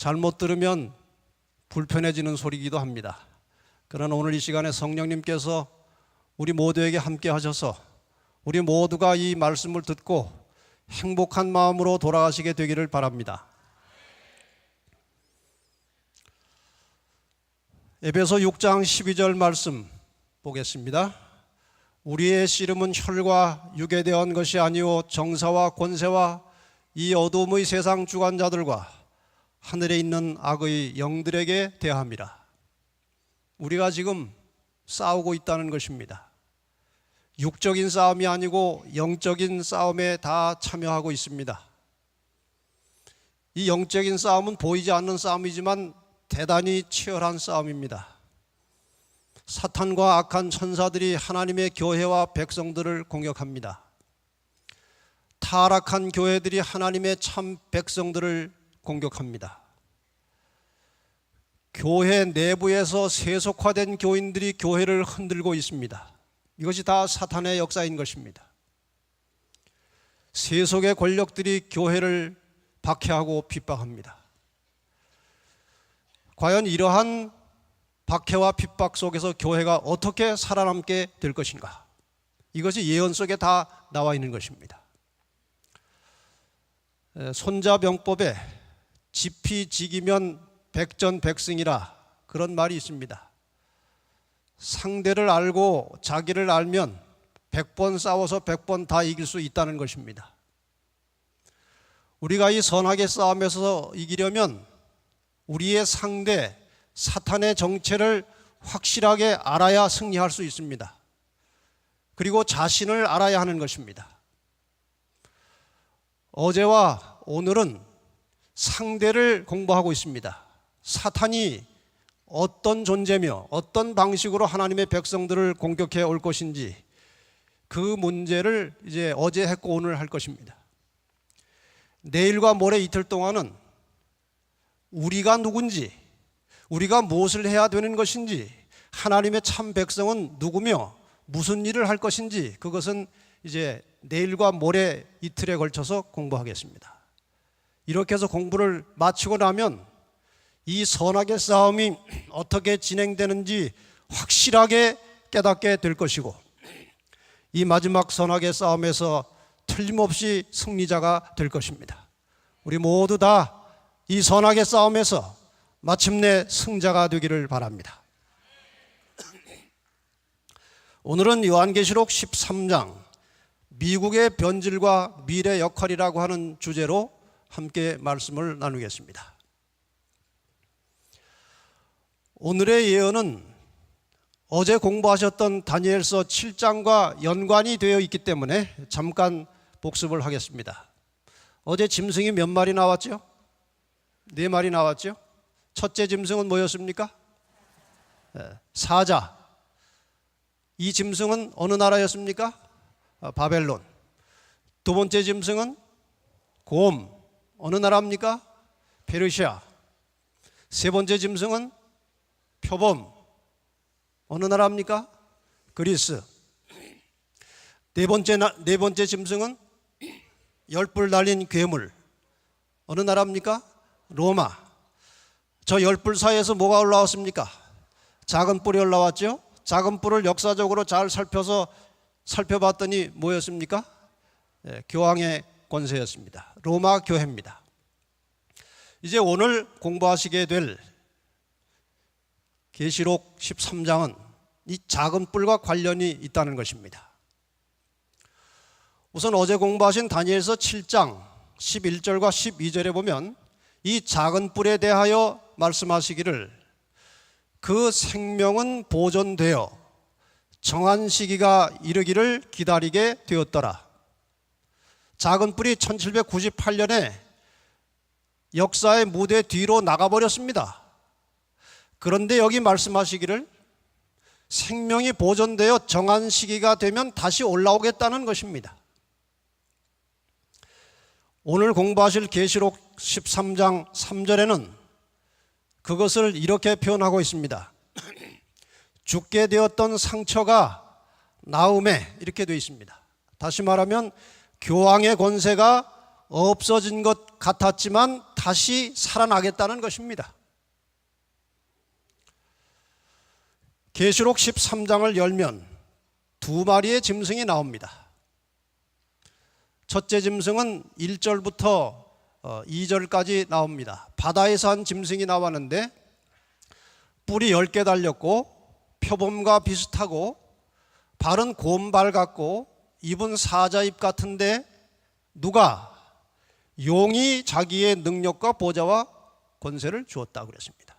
잘못 들으면 불편해지는 소리이기도 합니다. 그러나 오늘 이 시간에 성령님께서 우리 모두에게 함께 하셔서 우리 모두가 이 말씀을 듣고 행복한 마음으로 돌아가시게 되기를 바랍니다. 에베소 6장 12절 말씀 보겠습니다. 우리의 씨름은 혈과 육에 대한 것이 아니오 정사와 권세와 이 어둠의 세상 주관자들과 하늘에 있는 악의 영들에게 대함이라. 우리가 지금 싸우고 있다는 것입니다. 육적인 싸움이 아니고 영적인 싸움에 다 참여하고 있습니다. 이 영적인 싸움은 보이지 않는 싸움이지만 대단히 치열한 싸움입니다. 사탄과 악한 천사들이 하나님의 교회와 백성들을 공격합니다. 타락한 교회들이 하나님의 참 백성들을 공격합니다. 교회 내부에서 세속화된 교인들이 교회를 흔들고 있습니다. 이것이 다 사탄의 역사인 것입니다. 세속의 권력들이 교회를 박해하고 핍박합니다. 과연 이러한 박해와 핍박 속에서 교회가 어떻게 살아남게 될 것인가? 이것이 예언 속에 다 나와 있는 것입니다. 손자병법에 지피지기면 백전백승이라 그런 말이 있습니다. 상대를 알고 자기를 알면 100번 싸워서 100번 다 이길 수 있다는 것입니다. 우리가 이 선악의 싸움에서 이기려면 우리의 상대 사탄의 정체를 확실하게 알아야 승리할 수 있습니다. 그리고 자신을 알아야 하는 것입니다. 어제와 오늘은 상대를 공부하고 있습니다. 사탄이 어떤 존재며 어떤 방식으로 하나님의 백성들을 공격해 올 것인지 그 문제를 이제 어제 했고 오늘 할 것입니다. 내일과 모레 이틀 동안은 우리가 누군지, 우리가 무엇을 해야 되는 것인지, 하나님의 참 백성은 누구며 무슨 일을 할 것인지, 그것은 이제 내일과 모레 이틀에 걸쳐서 공부하겠습니다. 이렇게 해서 공부를 마치고 나면 이 선악의 싸움이 어떻게 진행되는지 확실하게 깨닫게 될 것이고, 이 마지막 선악의 싸움에서 틀림없이 승리자가 될 것입니다. 우리 모두 다 이 선악의 싸움에서 마침내 승자가 되기를 바랍니다. 오늘은 요한계시록 13장 미국의 변질과 미래 역할이라고 하는 주제로 함께 말씀을 나누겠습니다. 오늘의 예언은 어제 공부하셨던 다니엘서 7장과 연관이 되어 있기 때문에 잠깐 복습을 하겠습니다. 어제 짐승이 몇 마리 나왔죠? 4마리 나왔죠? 첫째 짐승은 뭐였습니까? 사자. 이 짐승은 어느 나라였습니까? 바벨론. 두 번째 짐승은 곰. 어느 나라입니까? 페르시아. 세 번째 짐승은 표범. 어느 나라입니까? 그리스. 네 번째 짐승은 10뿔 달린 괴물. 어느 나라입니까? 로마. 저 10뿔 사이에서 뭐가 올라왔습니까? 작은 뿔이 올라왔죠? 작은 뿔을 역사적으로 잘 살펴봤더니 뭐였습니까? 교황의 권세였습니다. 로마 교회입니다. 이제 오늘 공부하시게 될 계시록 13장은 이 작은 뿔과 관련이 있다는 것입니다. 우선 어제 공부하신 다니엘서 7장 11절과 12절에 보면 이 작은 뿔에 대하여 말씀하시기를 그 생명은 보존되어 정한 시기가 이르기를 기다리게 되었더라. 작은 뿔이 1798년에 역사의 무대 뒤로 나가버렸습니다. 그런데 여기 말씀하시기를 생명이 보존되어 정한 시기가 되면 다시 올라오겠다는 것입니다. 오늘 공부하실 계시록 13장 3절에는 그것을 이렇게 표현하고 있습니다. 죽게 되었던 상처가 나음에 이렇게 되어 있습니다. 다시 말하면 교황의 권세가 없어진 것 같았지만 다시 살아나겠다는 것입니다. 계시록 13장을 열면 두 마리의 짐승이 나옵니다. 첫째 짐승은 1절부터 2절까지 나옵니다. 바다에서 한 짐승이 나왔는데 뿔이 10개 달렸고 표범과 비슷하고 발은 곰발 같고 입은 사자입 같은데 누가 용이 자기의 능력과 보좌와 권세를 주었다고 그랬습니다.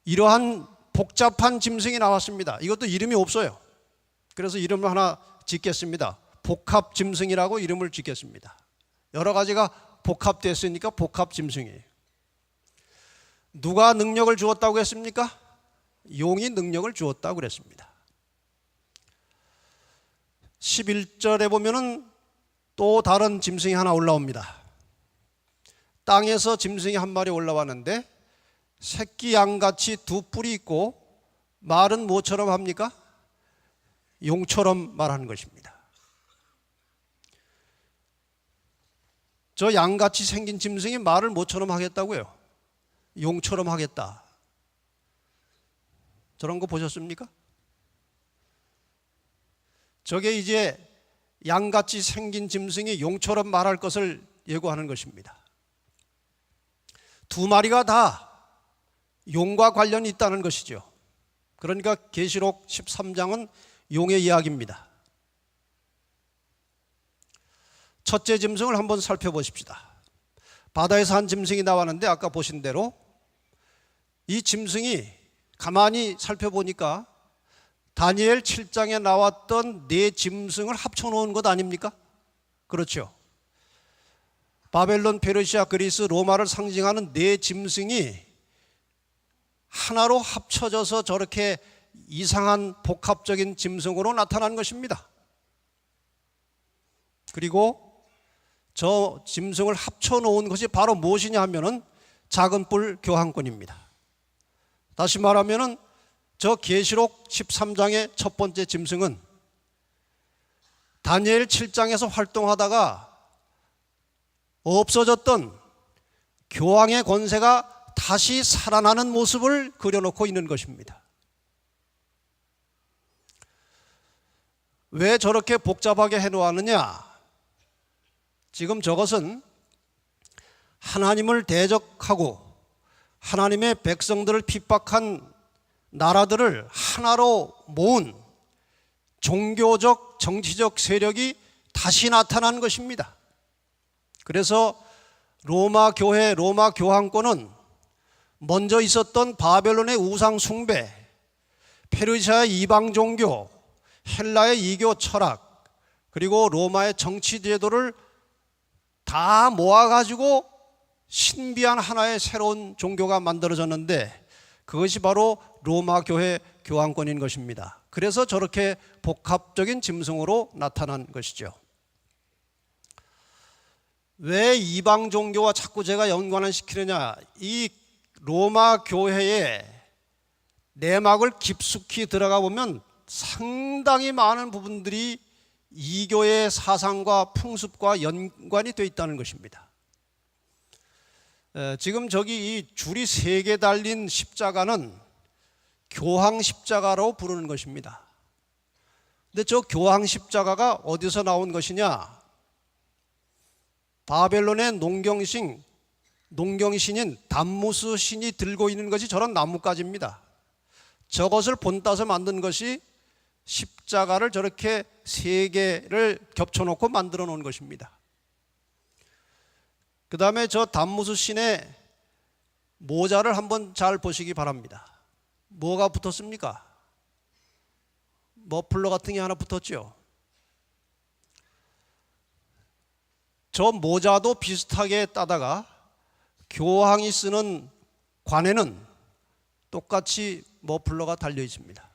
이러한 복잡한 짐승이 나왔습니다. 이것도 이름이 없어요. 그래서 이름을 하나 짓겠습니다. 복합 짐승이라고 이름을 짓겠습니다. 여러 가지가 복합됐으니까 복합 짐승이에요. 누가 능력을 주었다고 했습니까? 용이 능력을 주었다고 그랬습니다. 11절에 보면은 또 다른 짐승이 하나 올라옵니다. 땅에서 짐승이 한 마리 올라왔는데 새끼 양같이 두 뿔이 있고 말은 뭐처럼 합니까? 용처럼 말하는 것입니다. 저 양같이 생긴 짐승이 말을 뭐처럼 하겠다고요? 용처럼 하겠다. 저런 거 보셨습니까? 저게 이제 양같이 생긴 짐승이 용처럼 말할 것을 예고하는 것입니다. 두 마리가 다 용과 관련이 있다는 것이죠. 그러니까 계시록 13장은 용의 이야기입니다. 첫째 짐승을 한번 살펴보십시다. 바다에서 한 짐승이 나왔는데 아까 보신 대로 이 짐승이 가만히 살펴보니까 다니엘 7장에 나왔던 네 짐승을 합쳐놓은 것 아닙니까? 그렇죠. 바벨론, 페르시아, 그리스, 로마를 상징하는 네 짐승이 하나로 합쳐져서 저렇게 이상한 복합적인 짐승으로 나타난 것입니다. 그리고 저 짐승을 합쳐놓은 것이 바로 무엇이냐 하면은 작은 뿔 교환권입니다. 다시 말하면은 저 계시록 13장의 첫 번째 짐승은 다니엘 7장에서 활동하다가 없어졌던 교황의 권세가 다시 살아나는 모습을 그려놓고 있는 것입니다. 왜 저렇게 복잡하게 해놓았느냐? 지금 저것은 하나님을 대적하고 하나님의 백성들을 핍박한 나라들을 하나로 모은 종교적, 정치적 세력이 다시 나타난 것입니다. 그래서 로마 교회, 로마 교황권은 먼저 있었던 바벨론의 우상 숭배, 페르시아의 이방 종교, 헬라의 이교 철학, 그리고 로마의 정치 제도를 다 모아가지고 신비한 하나의 새로운 종교가 만들어졌는데 그것이 바로 로마 교회 교황권인 것입니다. 그래서 저렇게 복합적인 짐승으로 나타난 것이죠. 왜 이방 종교와 자꾸 제가 연관을 시키느냐? 이 로마 교회의 내막을 깊숙이 들어가 보면 상당히 많은 부분들이 이교의 사상과 풍습과 연관이 되어 있다는 것입니다. 지금 저기 이 줄이 3개 달린 십자가는 교황 십자가로 부르는 것입니다. 근데 저 교황 십자가가 어디서 나온 것이냐? 바벨론의 농경신인 담무스 신이 들고 있는 것이 저런 나뭇가지입니다. 저것을 본따서 만든 것이 십자가를 저렇게 3개를 겹쳐놓고 만들어 놓은 것입니다. 그 다음에 저 담무스 신의 모자를 한번 잘 보시기 바랍니다. 뭐가 붙었습니까? 머플러 같은 게 하나 붙었죠. 저 모자도 비슷하게 따다가 교황이 쓰는 관에는 똑같이 머플러가 달려 있습니다.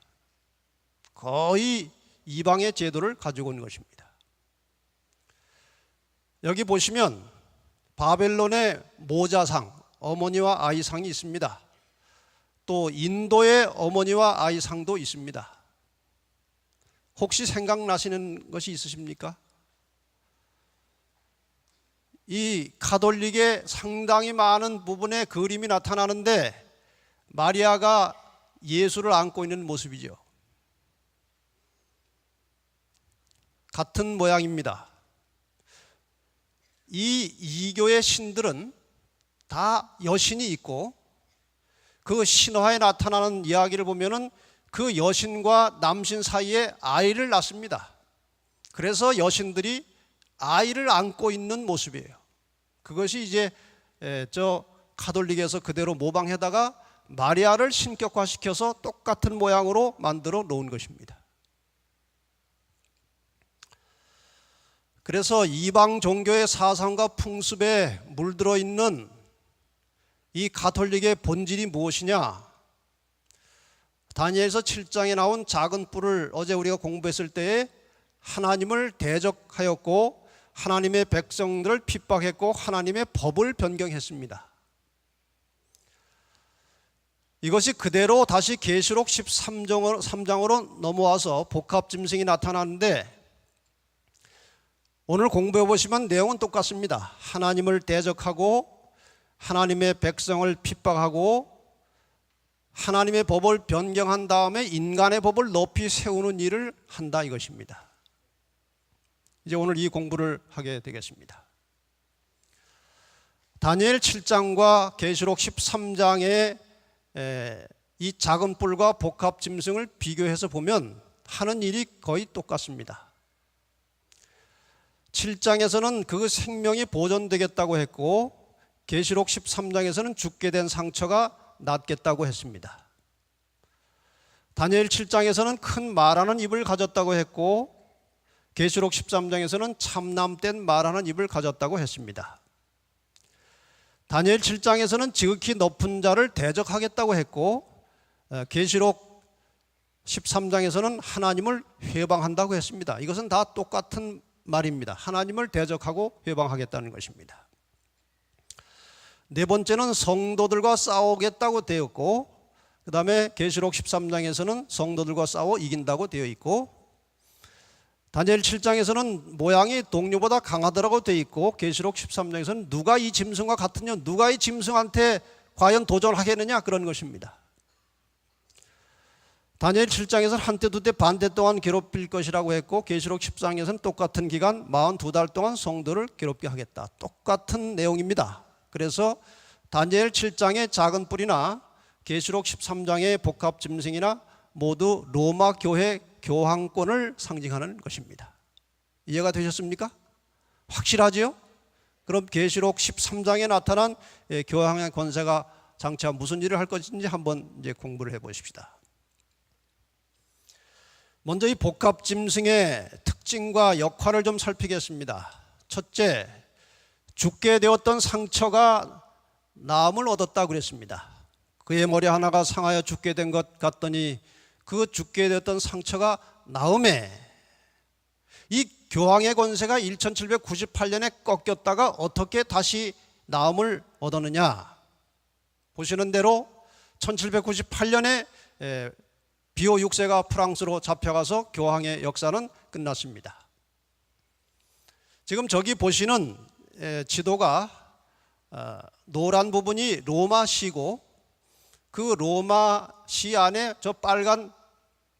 거의 이방의 제도를 가지고 온 것입니다. 여기 보시면 바벨론의 모자상, 어머니와 아이상이 있습니다. 또 인도의 어머니와 아이상도 있습니다. 혹시 생각나시는 것이 있으십니까? 이 가톨릭의 상당히 많은 부분에 그림이 나타나는데 마리아가 예수를 안고 있는 모습이죠. 같은 모양입니다. 이 이교의 신들은 다 여신이 있고 그 신화에 나타나는 이야기를 보면은 그 여신과 남신 사이에 아이를 낳습니다. 그래서 여신들이 아이를 안고 있는 모습이에요. 그것이 이제 저 가톨릭에서 그대로 모방해다가 마리아를 신격화시켜서 똑같은 모양으로 만들어 놓은 것입니다. 그래서 이방 종교의 사상과 풍습에 물들어 있는 이 가톨릭의 본질이 무엇이냐? 다니엘서 7장에 나온 작은 뿔을 어제 우리가 공부했을 때에 하나님을 대적하였고 하나님의 백성들을 핍박했고 하나님의 법을 변경했습니다. 이것이 그대로 다시 계시록 13장으로 넘어와서 복합짐승이 나타나는데 오늘 공부해 보시면 내용은 똑같습니다. 하나님을 대적하고 하나님의 백성을 핍박하고 하나님의 법을 변경한 다음에 인간의 법을 높이 세우는 일을 한다 이것입니다. 이제 오늘 이 공부를 하게 되겠습니다. 다니엘 7장과 계시록 13장의 이 작은 뿔과 복합 짐승을 비교해서 보면 하는 일이 거의 똑같습니다. 7장에서는 그 생명이 보존되겠다고 했고 계시록 13장에서는 죽게 된 상처가 낫겠다고 했습니다. 다니엘 7장에서는 큰 말하는 입을 가졌다고 했고 계시록 13장에서는 참남된 말하는 입을 가졌다고 했습니다. 다니엘 7장에서는 지극히 높은 자를 대적하겠다고 했고 계시록 13장에서는 하나님을 회방한다고 했습니다. 이것은 다 똑같은 말입니다. 하나님을 대적하고 회방하겠다는 것입니다. 네 번째는 성도들과 싸우겠다고 되었고 그 다음에 계시록 13장에서는 성도들과 싸워 이긴다고 되어 있고 다니엘 7장에서는 모양이 동료보다 강하더라고 되어 있고 계시록 13장에서는 누가 이 짐승과 같으냐, 누가 이 짐승한테 과연 도전하겠느냐 그런 것입니다. 다니엘 7장에서는 한때 두때 반때 동안 괴롭힐 것이라고 했고 계시록 13장에서는 똑같은 기간 42달 동안 성도를 괴롭게 하겠다. 똑같은 내용입니다. 그래서 다니엘 7장의 작은 뿔이나 계시록 13장의 복합 짐승이나 모두 로마 교회 교황권을 상징하는 것입니다. 이해가 되셨습니까? 확실하지요? 그럼 계시록 13장에 나타난 교황의 권세가 장차 무슨 일을 할 것인지 한번 이제 공부를 해 보십시다. 먼저 이 복합 짐승의 특징과 역할을 좀 살피겠습니다. 첫째, 죽게 되었던 상처가 나음을 얻었다고 그랬습니다. 그의 머리 하나가 상하여 죽게 된 것 같더니 그 죽게 되었던 상처가 나음에 이 교황의 권세가 1798년에 꺾였다가 어떻게 다시 나음을 얻었느냐. 보시는 대로 1798년에 비오 6세가 프랑스로 잡혀가서 교황의 역사는 끝났습니다. 지금 저기 보시는 지도가 노란 부분이 로마시고 그 로마시 안에 저 빨간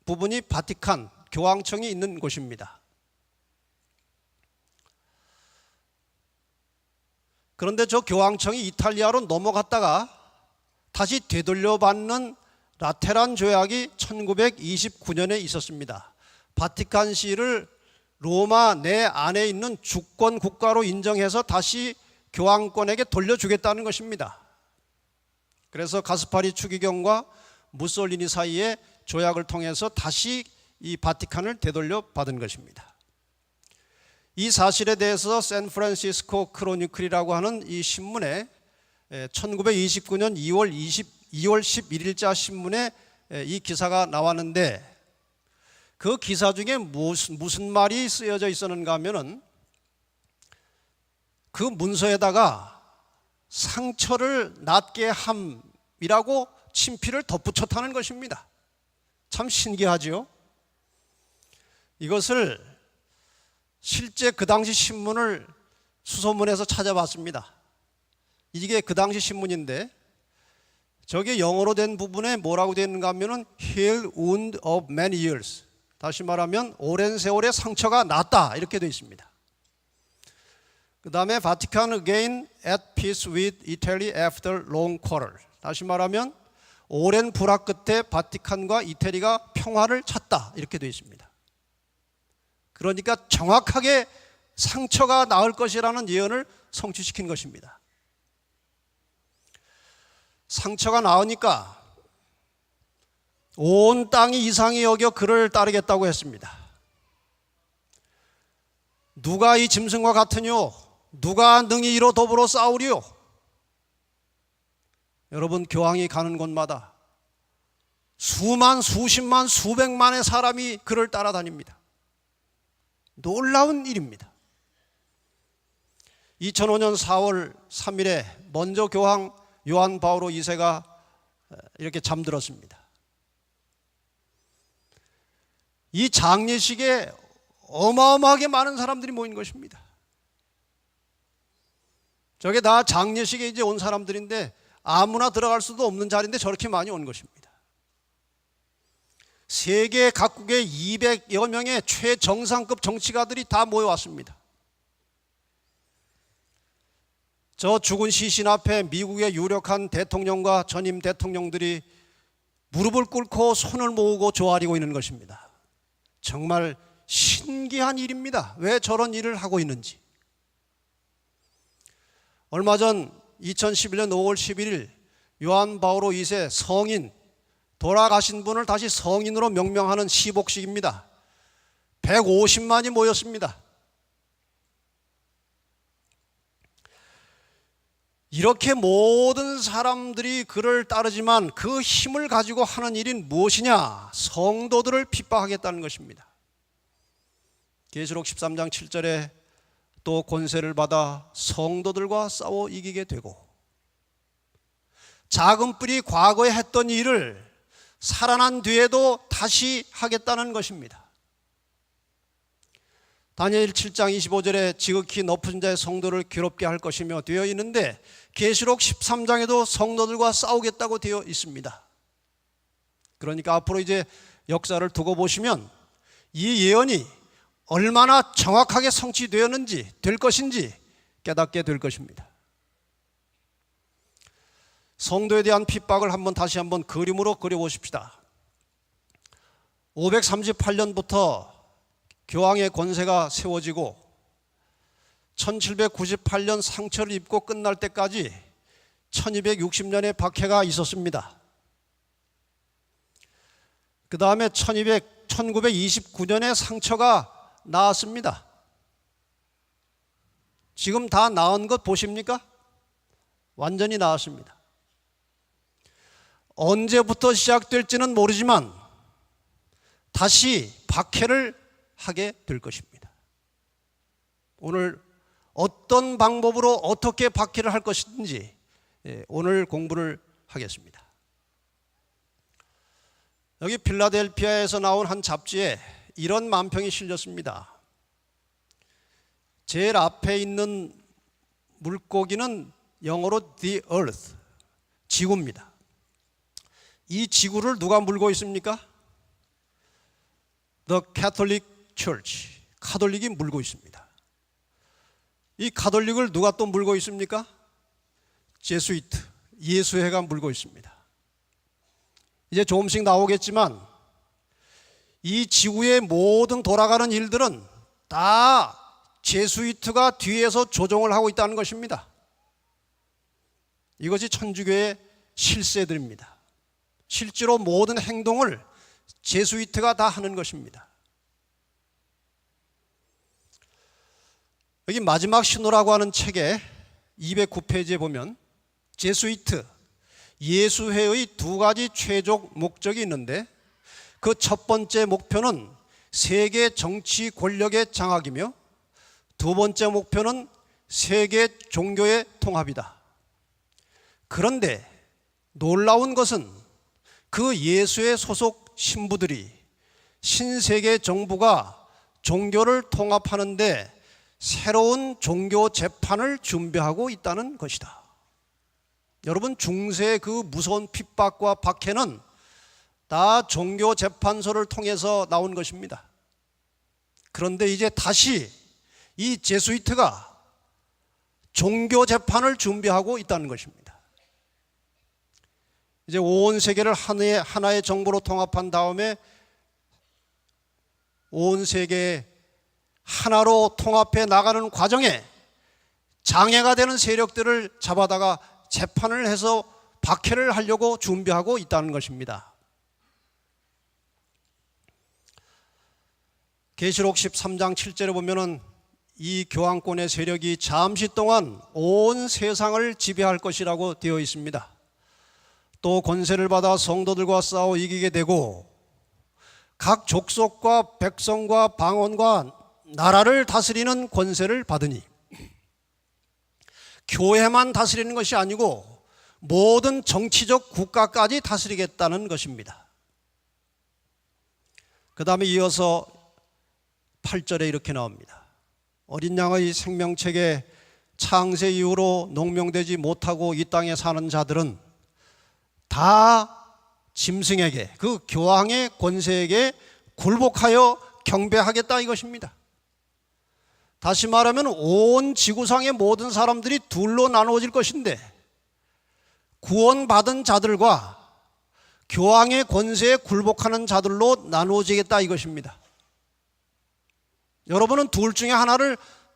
부분이 바티칸 교황청이 있는 곳입니다. 그런데 저 교황청이 이탈리아로 넘어갔다가 다시 되돌려받는 라테란 조약이 1929년에 있었습니다. 바티칸시를 로마 내 안에 있는 주권 국가로 인정해서 다시 교황권에게 돌려주겠다는 것입니다. 그래서 가스파리 추기경과 무솔리니 사이에 조약을 통해서 다시 이 바티칸을 되돌려 받은 것입니다. 이 사실에 대해서 샌프란시스코 크로니클이라고 하는 이 신문에 1929년 2월 11일자 신문에 이 기사가 나왔는데 그 기사 중에 무슨 말이 쓰여져 있었는가 하면은 그 문서에다가 상처를 낫게 함이라고 친필을 덧붙였다는 것입니다. 참 신기하지요? 이것을 실제 그 당시 신문을 수소문해서 찾아봤습니다. 이게 그 당시 신문인데 저게 영어로 된 부분에 뭐라고 되어 있는가 하면은 heal wound of many years. 다시 말하면 오랜 세월의 상처가 났다 이렇게 되어 있습니다. 그 다음에 Vatican again at peace with Italy after long quarrel. 다시 말하면 오랜 불화 끝에 바티칸과 이태리가 평화를 찾다 이렇게 되어 있습니다. 그러니까 정확하게 상처가 나을 것이라는 예언을 성취시킨 것입니다. 상처가 나으니까 온 땅이 이상히 여겨 그를 따르겠다고 했습니다. 누가 이 짐승과 같으뇨? 누가 능히 이로 더불어 싸우리요? 여러분, 교황이 가는 곳마다 수만, 수십만, 수백만의 사람이 그를 따라다닙니다. 놀라운 일입니다. 2005년 4월 3일에 먼저 교황 요한 바오로 2세가 이렇게 잠들었습니다. 이 장례식에 어마어마하게 많은 사람들이 모인 것입니다. 저게 다 장례식에 이제 온 사람들인데 아무나 들어갈 수도 없는 자리인데 저렇게 많이 온 것입니다. 세계 각국의 200여 명의 최정상급 정치가들이 다 모여왔습니다. 저 죽은 시신 앞에 미국의 유력한 대통령과 전임 대통령들이 무릎을 꿇고 손을 모으고 조아리고 있는 것입니다. 정말 신기한 일입니다. 왜 저런 일을 하고 있는지. 얼마 전 2011년 5월 11일 요한 바오로 2세 성인, 돌아가신 분을 다시 성인으로 명명하는 시복식입니다. 150만이 모였습니다. 이렇게 모든 사람들이 그를 따르지만 그 힘을 가지고 하는 일인 무엇이냐? 성도들을 핍박하겠다는 것입니다. 계시록 13장 7절에 또 권세를 받아 성도들과 싸워 이기게 되고, 작은 뿔이 과거에 했던 일을 살아난 뒤에도 다시 하겠다는 것입니다. 다니엘 7장 25절에 지극히 높은 자의 성도를 괴롭게 할 것이며 되어 있는데, 계시록 13장에도 성도들과 싸우겠다고 되어 있습니다. 그러니까 앞으로 이제 역사를 두고 보시면 이 예언이 얼마나 정확하게 성취되었는지, 될 것인지 깨닫게 될 것입니다. 성도에 대한 핍박을 다시 한번 그림으로 그려보십시다. 538년부터 교황의 권세가 세워지고 1798년 상처를 입고 끝날 때까지 1260년의 박해가 있었습니다. 그 다음에 1929년에 상처가 나았습니다. 지금 다 나은 것 보십니까? 완전히 나았습니다. 언제부터 시작될지는 모르지만 다시 박해를 하게 될 것입니다. 오늘 어떤 방법으로 어떻게 박해를 할 것인지 오늘 공부를 하겠습니다. 여기 필라델피아에서 나온 한 잡지에 이런 만평이 실렸습니다. 제일 앞에 있는 물고기는 영어로 the earth, 지구입니다. 이 지구를 누가 물고 있습니까? The Catholic Church, 카톨릭이 물고 있습니다. 이 카톨릭을 누가 또 물고 있습니까? 제수이트, 예수회가 물고 있습니다. 이제 조금씩 나오겠지만 이 지구의 모든 돌아가는 일들은 다 제수이트가 뒤에서 조종을 하고 있다는 것입니다. 이것이 천주교의 실세들입니다. 실제로 모든 행동을 제수이트가 다 하는 것입니다. 여기 마지막 신호라고 하는 책에 209페이지에 보면 제수이트, 예수회의 두 가지 최종 목적이 있는데, 그 첫 번째 목표는 세계 정치 권력의 장악이며 두 번째 목표는 세계 종교의 통합이다. 그런데 놀라운 것은 그 예수의 소속 신부들이 신세계 정부가 종교를 통합하는데 새로운 종교 재판을 준비하고 있다는 것이다. 여러분, 중세의 그 무서운 핍박과 박해는 다 종교 재판소를 통해서 나온 것입니다. 그런데 이제 다시 이 제수이트가 종교 재판을 준비하고 있다는 것입니다. 이제 온 세계를 하나의 정부로 통합한 다음에 온 세계 하나로 통합해 나가는 과정에 장애가 되는 세력들을 잡아다가 재판을 해서 박해를 하려고 준비하고 있다는 것입니다. 계시록 13장 7절에 보면은 이 교황권의 세력이 잠시 동안 온 세상을 지배할 것이라고 되어 있습니다. 또 권세를 받아 성도들과 싸워 이기게 되고 각 족속과 백성과 방언과 나라를 다스리는 권세를 받으니 교회만 다스리는 것이 아니고 모든 정치적 국가까지 다스리겠다는 것입니다. 그 다음에 이어서 8절에 이렇게 나옵니다. 어린 양의 생명책에 창세 이후로 농명되지 못하고 이 땅에 사는 자들은 다 짐승에게, 그 교황의 권세에게 굴복하여 경배하겠다 이것입니다. 다시 말하면 온 지구상의 모든 사람들이 둘로 나누어질 것인데 구원받은 자들과 교황의 권세에 굴복하는 자들로 나누어지겠다 이것입니다. 여러분은 둘 중에 하나를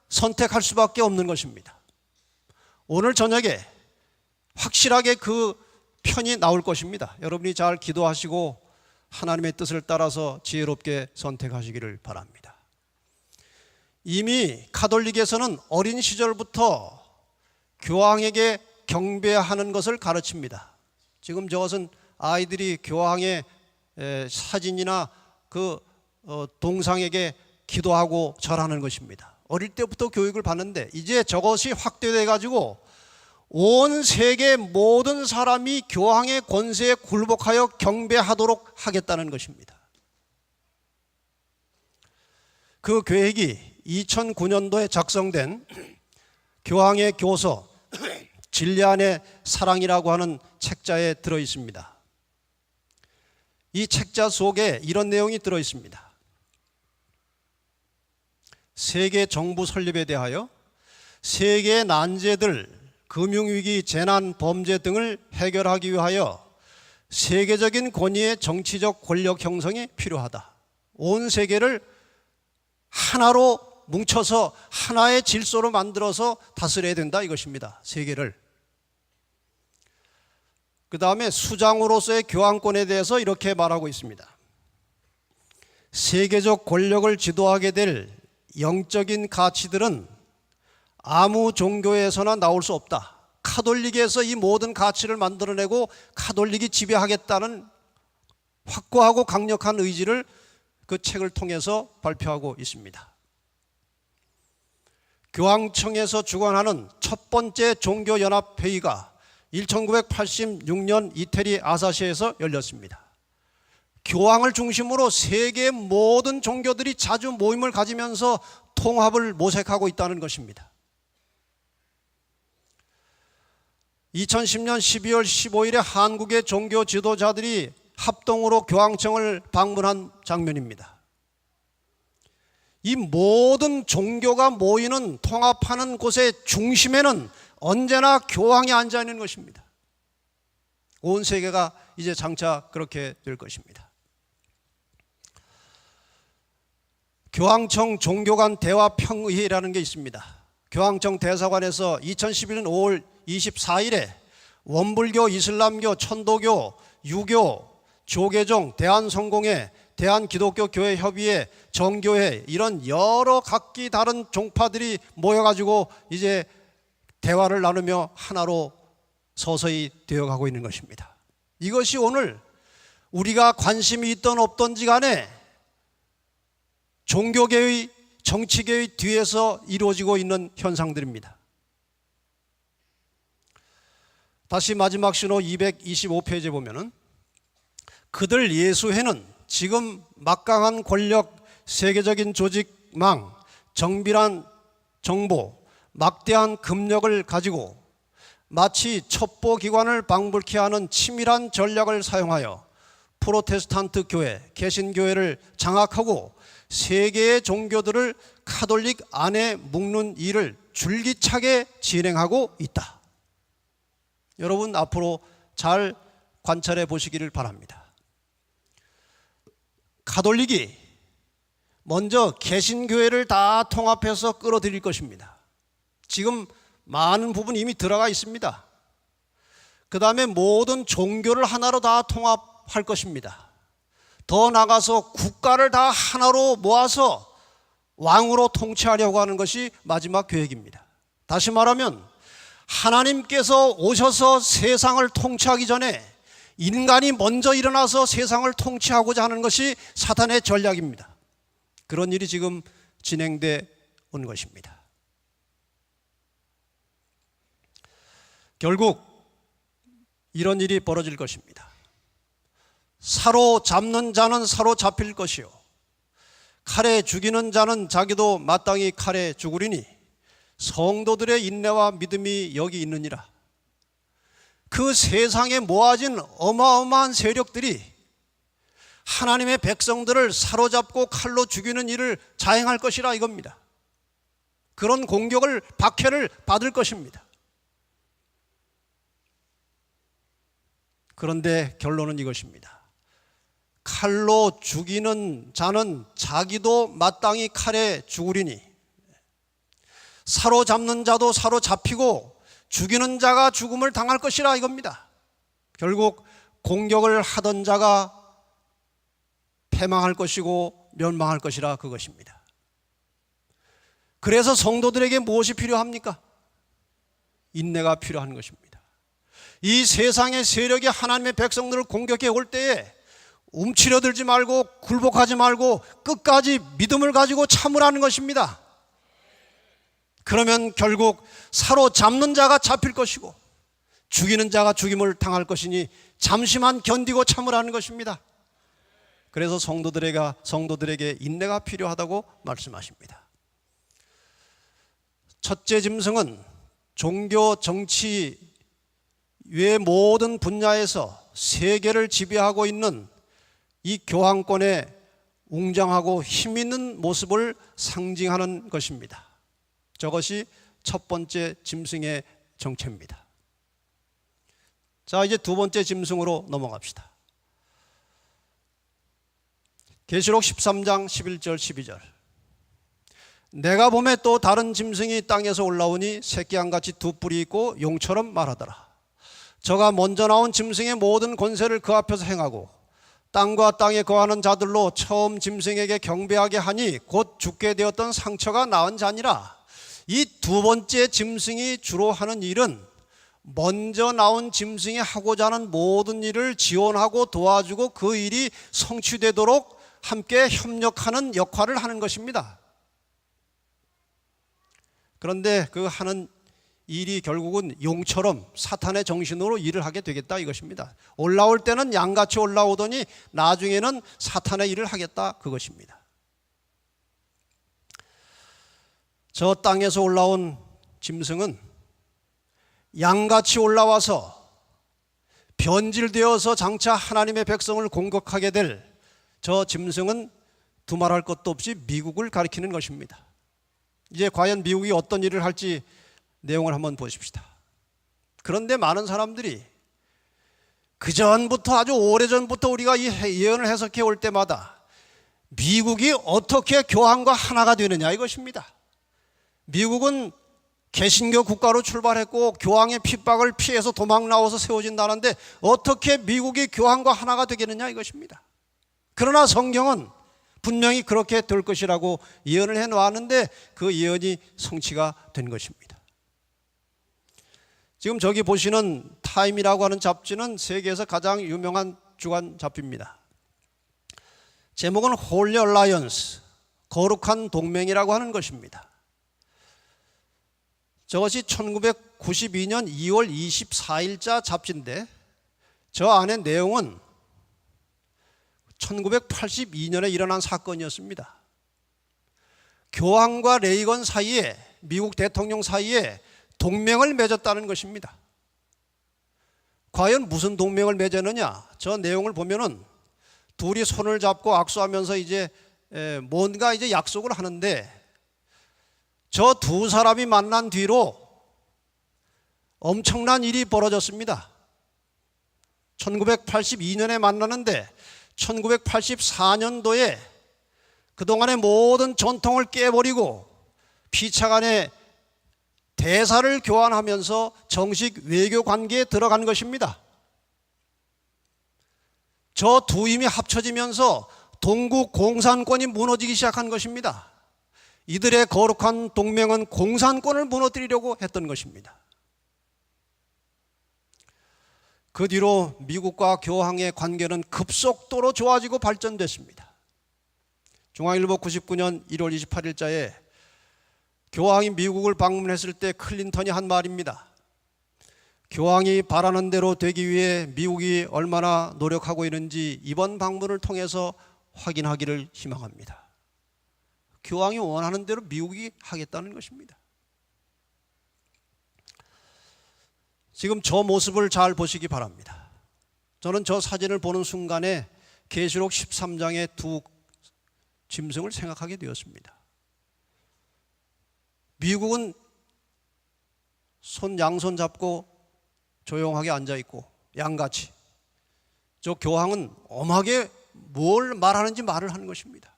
선택할 수밖에 없는 것입니다. 오늘 저녁에 확실하게 그 편이 나올 것입니다. 여러분이 잘 기도하시고 하나님의 뜻을 따라서 지혜롭게 선택하시기를 바랍니다. 이미 가톨릭에서는 어린 시절부터 교황에게 경배하는 것을 가르칩니다. 지금 저것은 아이들이 교황의 사진이나 그 동상에게 기도하고 절하는 것입니다. 어릴 때부터 교육을 받는데 이제 저것이 확대돼 가지고 온 세계 모든 사람이 교황의 권세에 굴복하여 경배하도록 하겠다는 것입니다. 그 계획이 2009년도에 작성된 교황의 교서 진리 안의 사랑이라고 하는 책자에 들어 있습니다. 이 책자 속에 이런 내용이 들어 있습니다. 세계 정부 설립에 대하여 세계의 난제들, 금융위기, 재난, 범죄 등을 해결하기 위하여 세계적인 권위의 정치적 권력 형성이 필요하다. 온 세계를 하나로 뭉쳐서 하나의 질서로 만들어서 다스려야 된다 이것입니다. 세계를. 그 다음에 수장으로서의 교황권에 대해서 이렇게 말하고 있습니다. 세계적 권력을 지도하게 될 영적인 가치들은 아무 종교에서나 나올 수 없다. 가톨릭에서 이 모든 가치를 만들어내고 가톨릭이 지배하겠다는 확고하고 강력한 의지를 그 책을 통해서 발표하고 있습니다. 교황청에서 주관하는 첫 번째 종교연합회의가 1986년 이태리 아사시에서 열렸습니다. 교황을 중심으로 세계 모든 종교들이 자주 모임을 가지면서 통합을 모색하고 있다는 것입니다. 2010년 12월 15일에 한국의 종교 지도자들이 합동으로 교황청을 방문한 장면입니다. 이 모든 종교가 모이는 통합하는 곳의 중심에는 언제나 교황이 앉아 있는 것입니다. 온 세계가 이제 장차 그렇게 될 것입니다. 교황청 종교 간 대화 평의회라는 게 있습니다. 교황청 대사관에서 2011년 5월 24일에 원불교, 이슬람교, 천도교, 유교, 조계종, 대한성공회, 대한기독교교회협의회, 정교회 이런 여러 각기 다른 종파들이 모여가지고 이제 대화를 나누며 하나로 서서히 되어가고 있는 것입니다. 이것이 오늘 우리가 관심이 있던 없던지 간에 종교계의, 정치계의 뒤에서 이루어지고 있는 현상들입니다. 다시 마지막 신호 225페이지에 보면은 그들 예수회는 지금 막강한 권력, 세계적인 조직망, 정밀한 정보, 막대한 금력을 가지고 마치 첩보기관을 방불케 하는 치밀한 전략을 사용하여 프로테스탄트 교회, 개신교회를 장악하고 세계의 종교들을 카톨릭 안에 묶는 일을 줄기차게 진행하고 있다. 여러분 앞으로 잘 관찰해 보시기를 바랍니다. 카톨릭이 먼저 개신교회를 다 통합해서 끌어들일 것입니다. 지금 많은 부분 이미 들어가 있습니다. 그 다음에 모든 종교를 하나로 다 통합할 것입니다. 더 나아가서 국가를 다 하나로 모아서 왕으로 통치하려고 하는 것이 마지막 계획입니다. 다시 말하면 하나님께서 오셔서 세상을 통치하기 전에 인간이 먼저 일어나서 세상을 통치하고자 하는 것이 사탄의 전략입니다. 그런 일이 지금 진행돼 온 것입니다. 결국 이런 일이 벌어질 것입니다. 사로잡는 자는 사로잡힐 것이요 칼에 죽이는 자는 자기도 마땅히 칼에 죽으리니 성도들의 인내와 믿음이 여기 있느니라. 그 세상에 모아진 어마어마한 세력들이 하나님의 백성들을 사로잡고 칼로 죽이는 일을 자행할 것이라 이겁니다. 그런 공격을, 박해를 받을 것입니다. 그런데 결론은 이것입니다. 칼로 죽이는 자는 자기도 마땅히 칼에 죽으리니 사로잡는 자도 사로잡히고 죽이는 자가 죽음을 당할 것이라 이겁니다. 결국 공격을 하던 자가 패망할 것이고 멸망할 것이라 그것입니다. 그래서 성도들에게 무엇이 필요합니까? 인내가 필요한 것입니다. 이 세상의 세력이 하나님의 백성들을 공격해 올 때에 움츠려들지 말고 굴복하지 말고 끝까지 믿음을 가지고 참으라는 것입니다. 그러면 결국 사로잡는 자가 잡힐 것이고 죽이는 자가 죽임을 당할 것이니 잠시만 견디고 참으라는 것입니다. 그래서 성도들에게 인내가 필요하다고 말씀하십니다. 첫째 짐승은 종교, 정치 외 모든 분야에서 세계를 지배하고 있는 이 교황권의 웅장하고 힘있는 모습을 상징하는 것입니다. 저것이 첫 번째 짐승의 정체입니다. 자, 이제 두 번째 짐승으로 넘어갑시다. 계시록 13장 11절 12절. 내가 보매 또 다른 짐승이 땅에서 올라오니 새끼양같이 두 뿔이 있고 용처럼 말하더라. 저가 먼저 나온 짐승의 모든 권세를 그 앞에서 행하고 땅과 땅에 거하는 자들로 처음 짐승에게 경배하게 하니 곧 죽게 되었던 상처가 나은 자니라. 이 두 번째 짐승이 주로 하는 일은 먼저 나온 짐승이 하고자 하는 모든 일을 지원하고 도와주고 그 일이 성취되도록 함께 협력하는 역할을 하는 것입니다. 그런데 그 하는 일이 결국은 용처럼 사탄의 정신으로 일을 하게 되겠다 이것입니다. 올라올 때는 양같이 올라오더니 나중에는 사탄의 일을 하겠다 그것입니다. 저 땅에서 올라온 짐승은 양같이 올라와서 변질되어서 장차 하나님의 백성을 공격하게 될 저 짐승은 두말할 것도 없이 미국을 가리키는 것입니다. 이제 과연 미국이 어떤 일을 할지 내용을 한번 보십시다. 그런데 많은 사람들이 그전부터 아주 오래전부터 우리가 이 예언을 해석해 올 때마다 미국이 어떻게 교황과 하나가 되느냐 이것입니다. 미국은 개신교 국가로 출발했고 교황의 핍박을 피해서 도망 나와서 세워진다는데 어떻게 미국이 교황과 하나가 되겠느냐 이것입니다. 그러나 성경은 분명히 그렇게 될 것이라고 예언을 해놓았는데 그 예언이 성취가 된 것입니다. 지금 저기 보시는 타임이라고 하는 잡지는 세계에서 가장 유명한 주간 잡지입니다. 제목은 홀리 얼라이언스, 거룩한 동맹이라고 하는 것입니다. 저것이 1992년 2월 24일자 잡지인데 저 안에 내용은 1982년에 일어난 사건이었습니다. 교황과 레이건 사이에 미국 대통령 사이에 동맹을 맺었다는 것입니다. 과연 무슨 동맹을 맺었느냐? 저 내용을 보면은 둘이 손을 잡고 악수하면서 이제 뭔가 이제 약속을 하는데, 저 두 사람이 만난 뒤로 엄청난 일이 벌어졌습니다. 1982년에 만나는데 1984년도에 그동안의 모든 전통을 깨버리고 피차간에 대사를 교환하면서 정식 외교 관계에 들어간 것입니다. 저 두 힘이 합쳐지면서 동국 공산권이 무너지기 시작한 것입니다. 이들의 거룩한 동맹은 공산권을 무너뜨리려고 했던 것입니다. 그 뒤로 미국과 교황의 관계는 급속도로 좋아지고 발전됐습니다. 중앙일보 99년 1월 28일자에 교황이 미국을 방문했을 때 클린턴이 한 말입니다. 교황이 바라는 대로 되기 위해 미국이 얼마나 노력하고 있는지 이번 방문을 통해서 확인하기를 희망합니다. 교황이 원하는 대로 미국이 하겠다는 것입니다. 지금 저 모습을 잘 보시기 바랍니다. 저는 저 사진을 보는 순간에 계시록 13장의 두 짐승을 생각하게 되었습니다. 미국은 양손 잡고 조용하게 앉아있고 양같이, 저 교황은 엄하게 뭘 말하는지 말을 하는 것입니다.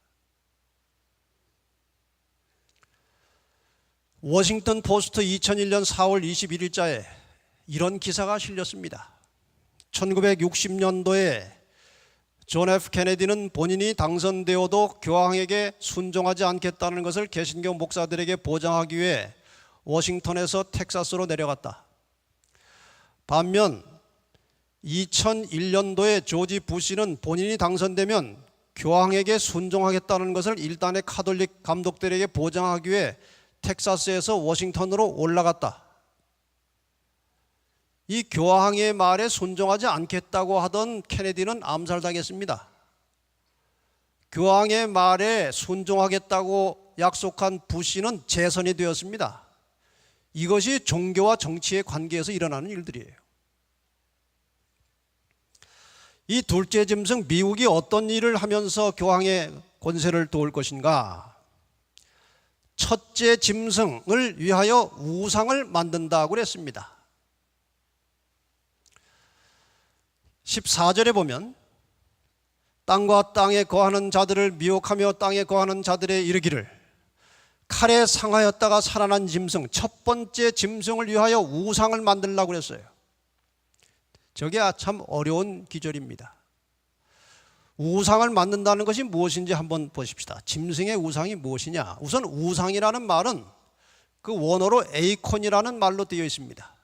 워싱턴 포스트 2001년 4월 21일자에 이런 기사가 실렸습니다. 1960년도에 존 F 케네디는 본인이 당선되어도 교황에게 순종하지 않겠다는 것을 개신교 목사들에게 보장하기 위해 워싱턴에서 텍사스로 내려갔다. 반면 2001년도에 조지 부시는 본인이 당선되면 교황에게 순종하겠다는 것을 일단의 카톨릭 감독들에게 보장하기 위해 텍사스에서 워싱턴으로 올라갔다. 이 교황의 말에 순종하지 않겠다고 하던 케네디는 암살당했습니다. 교황의 말에 순종하겠다고 약속한 부시는 재선이 되었습니다. 이것이 종교와 정치의 관계에서 일어나는 일들이에요. 이 둘째 짐승 미국이 어떤 일을 하면서 교황의 권세를 도울 것인가? 첫째 짐승을 위하여 우상을 만든다고 그랬습니다. 14절에 보면 땅과 땅에 거하는 자들을 미혹하며 땅에 거하는 자들의 이르기를 칼에 상하였다가 살아난 짐승, 첫 번째 짐승을 위하여 우상을 만들라고 그랬어요. 저게 참 어려운 기절입니다. 우상을 만든다는 것이 무엇인지 한번 보십시다. 짐승의 우상이 무엇이냐? 우선 우상이라는 말은 그 원어로 에이콘이라는 말로 되어 있습니다.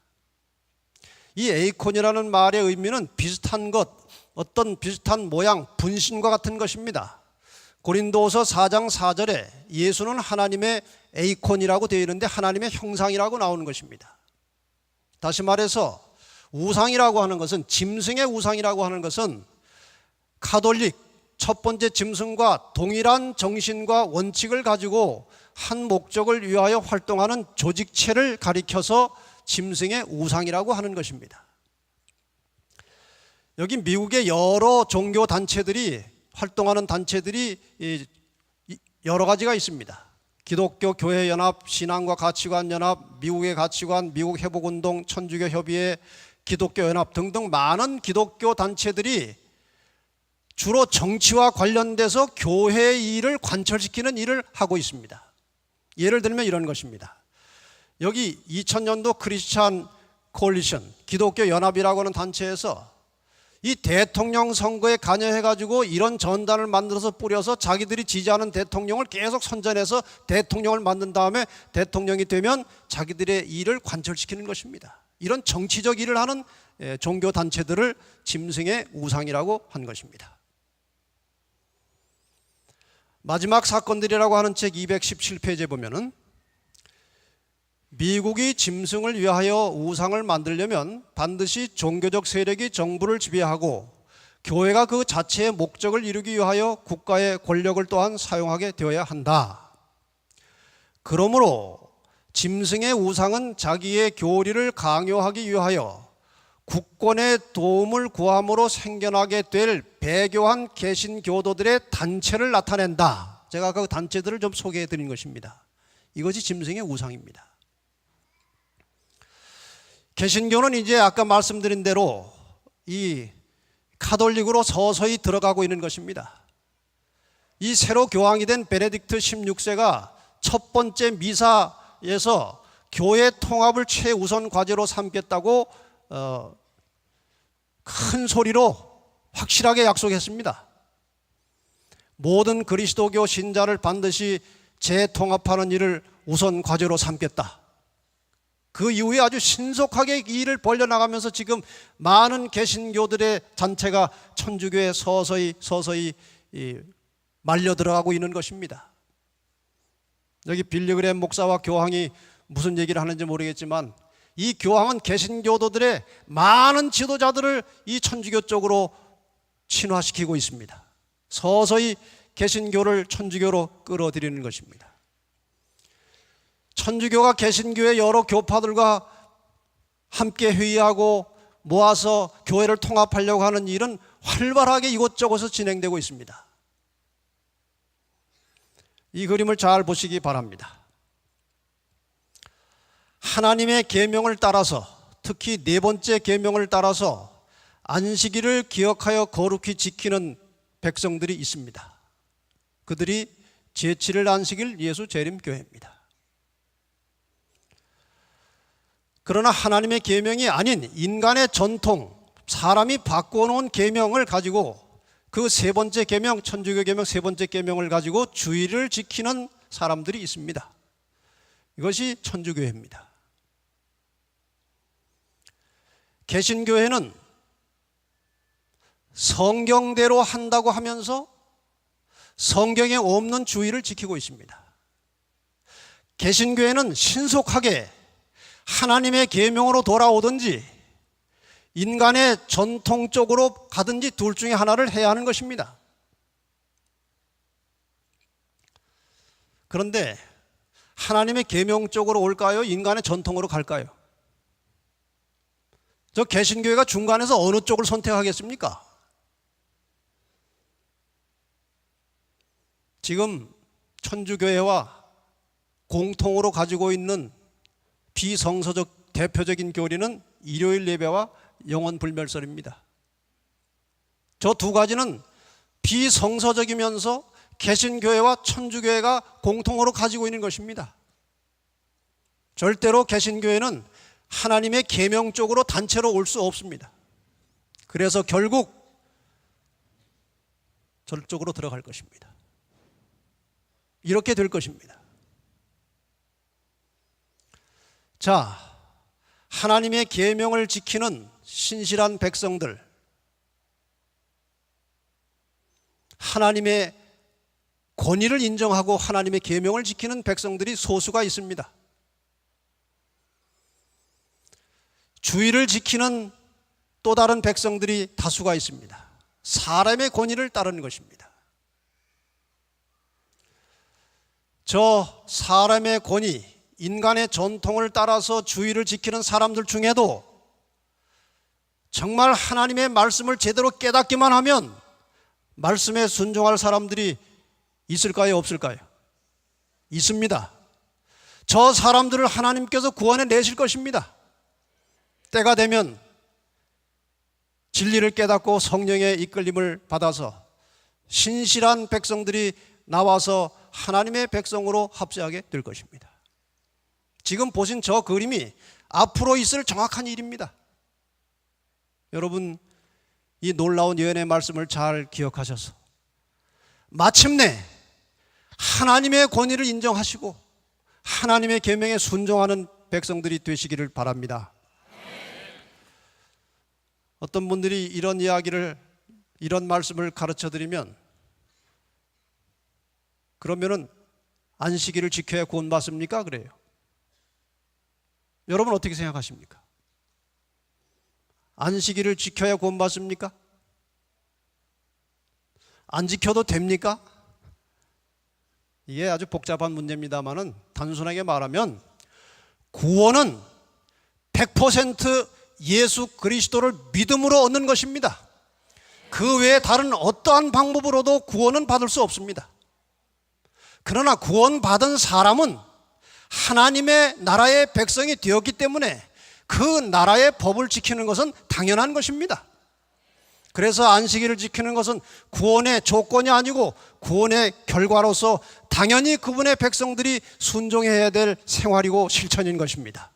이 에이콘이라는 말의 의미는 비슷한 것, 어떤 비슷한 모양, 분신과 같은 것입니다. 고린도후서 4장 4절에 예수는 하나님의 에이콘이라고 되어 있는데 하나님의 형상이라고 나오는 것입니다. 다시 말해서 우상이라고 하는 것은, 짐승의 우상이라고 하는 것은 카톨릭 첫 번째 짐승과 동일한 정신과 원칙을 가지고 한 목적을 위하여 활동하는 조직체를 가리켜서 짐승의 우상이라고 하는 것입니다. 여기 미국의 여러 종교 단체들이 활동하는 단체들이 여러 가지가 있습니다. 기독교 교회 연합, 신앙과 가치관 연합, 미국의 가치관, 미국 회복운동, 천주교 협의회, 기독교 연합 등등 많은 기독교 단체들이 주로 정치와 관련돼서 교회의 일을 관철시키는 일을 하고 있습니다. 예를 들면 이런 것입니다. 여기 2000년도 크리스찬 콜리션, 기독교 연합이라고 하는 단체에서 이 대통령 선거에 관여해가지고 이런 전단을 만들어서 뿌려서 자기들이 지지하는 대통령을 계속 선전해서 대통령을 만든 다음에 대통령이 되면 자기들의 일을 관철시키는 것입니다. 이런 정치적 일을 하는 종교 단체들을 짐승의 우상이라고 한 것입니다. 마지막 사건들이라고 하는 책 217페이지에 보면은 미국이 짐승을 위하여 우상을 만들려면 반드시 종교적 세력이 정부를 지배하고 교회가 그 자체의 목적을 이루기 위하여 국가의 권력을 또한 사용하게 되어야 한다. 그러므로 짐승의 우상은 자기의 교리를 강요하기 위하여 국권의 도움을 구함으로 생겨나게 될 배교한 개신교도들의 단체를 나타낸다. 제가 그 단체들을 좀 소개해 드린 것입니다. 이것이 짐승의 우상입니다. 개신교는 이제 아까 말씀드린 대로 이 카톨릭으로 서서히 들어가고 있는 것입니다. 이 새로 교황이 된 베네딕트 16세가 첫 번째 미사에서 교회 통합을 최우선 과제로 삼겠다고 큰 소리로 확실하게 약속했습니다. 모든 그리스도교 신자를 반드시 재통합하는 일을 우선 과제로 삼겠다. 그 이후에 아주 신속하게 이 일을 벌려나가면서 지금 많은 개신교들의 잔체가 천주교에 서서히 말려 들어가고 있는 것입니다. 여기 빌리그램 목사와 교황이 무슨 얘기를 하는지 모르겠지만 이 교황은 개신교도들의 많은 지도자들을 이 천주교 쪽으로 친화시키고 있습니다. 서서히 개신교를 천주교로 끌어들이는 것입니다. 천주교가 개신교의 여러 교파들과 함께 회의하고 모아서 교회를 통합하려고 하는 일은 활발하게 이곳저곳에서 진행되고 있습니다. 이 그림을 잘 보시기 바랍니다. 하나님의 계명을 따라서, 특히 네 번째 계명을 따라서 안식일을 기억하여 거룩히 지키는 백성들이 있습니다. 그들이 제7일 안식일 예수 재림교회입니다. 그러나 하나님의 계명이 아닌 인간의 전통, 사람이 바꿔놓은 계명을 가지고 그 세 번째 계명, 천주교 계명 세 번째 계명을 가지고 주의를 지키는 사람들이 있습니다. 이것이 천주교회입니다. 개신교회는 성경대로 한다고 하면서 성경에 없는 주의를 지키고 있습니다. 개신교회는 신속하게 하나님의 계명으로 돌아오든지 인간의 전통 쪽으로 가든지 둘 중에 하나를 해야 하는 것입니다. 그런데 하나님의 계명 쪽으로 올까요? 인간의 전통으로 갈까요? 저 개신교회가 중간에서 어느 쪽을 선택하겠습니까? 지금 천주교회와 공통으로 가지고 있는 비성서적 대표적인 교리는 일요일 예배와 영원불멸설입니다. 저 두 가지는 비성서적이면서 개신교회와 천주교회가 공통으로 가지고 있는 것입니다. 절대로 개신교회는 하나님의 계명 쪽으로 단체로 올 수 없습니다. 그래서 결국 저쪽으로 들어갈 것입니다. 이렇게 될 것입니다. 자, 하나님의 계명을 지키는 신실한 백성들, 하나님의 권위를 인정하고 하나님의 계명을 지키는 백성들이 소수가 있습니다. 주의를 지키는 또 다른 백성들이 다수가 있습니다. 사람의 권위를 따르는 것입니다. 저 사람의 권위, 인간의 전통을 따라서 주의를 지키는 사람들 중에도 정말 하나님의 말씀을 제대로 깨닫기만 하면 말씀에 순종할 사람들이 있을까요? 없을까요? 있습니다. 저 사람들을 하나님께서 구원해 내실 것입니다. 때가 되면 진리를 깨닫고 성령의 이끌림을 받아서 신실한 백성들이 나와서 하나님의 백성으로 합세하게 될 것입니다. 지금 보신 저 그림이 앞으로 있을 정확한 일입니다. 여러분, 이 놀라운 예언의 말씀을 잘 기억하셔서 마침내 하나님의 권위를 인정하시고 하나님의 계명에 순종하는 백성들이 되시기를 바랍니다. 어떤 분들이 이런 이야기를, 이런 말씀을 가르쳐 드리면 그러면은 안식일을 지켜야 구원받습니까? 그래요. 여러분 어떻게 생각하십니까? 안식일을 지켜야 구원받습니까? 안 지켜도 됩니까? 이게 아주 복잡한 문제입니다만은 단순하게 말하면 구원은 100% 예수 그리스도를 믿음으로 얻는 것입니다. 그 외에 다른 어떠한 방법으로도 구원은 받을 수 없습니다. 그러나 구원받은 사람은 하나님의 나라의 백성이 되었기 때문에 그 나라의 법을 지키는 것은 당연한 것입니다. 그래서 안식일을 지키는 것은 구원의 조건이 아니고 구원의 결과로서 당연히 그분의 백성들이 순종해야 될 생활이고 실천인 것입니다.